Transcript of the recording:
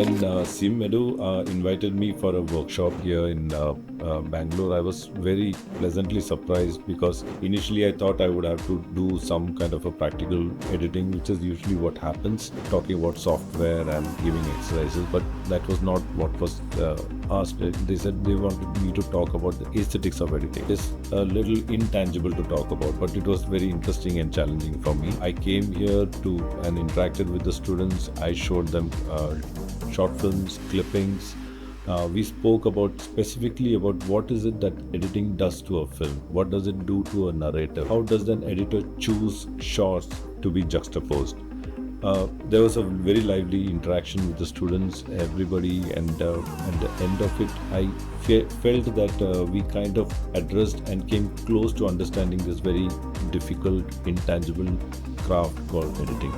when Sim Medu invited me for a workshop here in Bangalore, I was very pleasantly surprised because initially I thought I would have to do some kind of a practical editing, which is usually what happens, talking about software and giving exercises, but that was not what was asked. They said they wanted me to talk about the aesthetics of editing. It's a little intangible to talk about, but it was very interesting and challenging for me. I came here to and interacted with the students. I showed them short films, clippings. We spoke about specifically about what is it that editing does to a film. What does it do to a narrative? How does an editor choose shots to be juxtaposed? There was a very lively interaction with the students, everybody, and at the end of it, I felt that we kind of addressed and came close to understanding this very difficult, intangible craft called editing.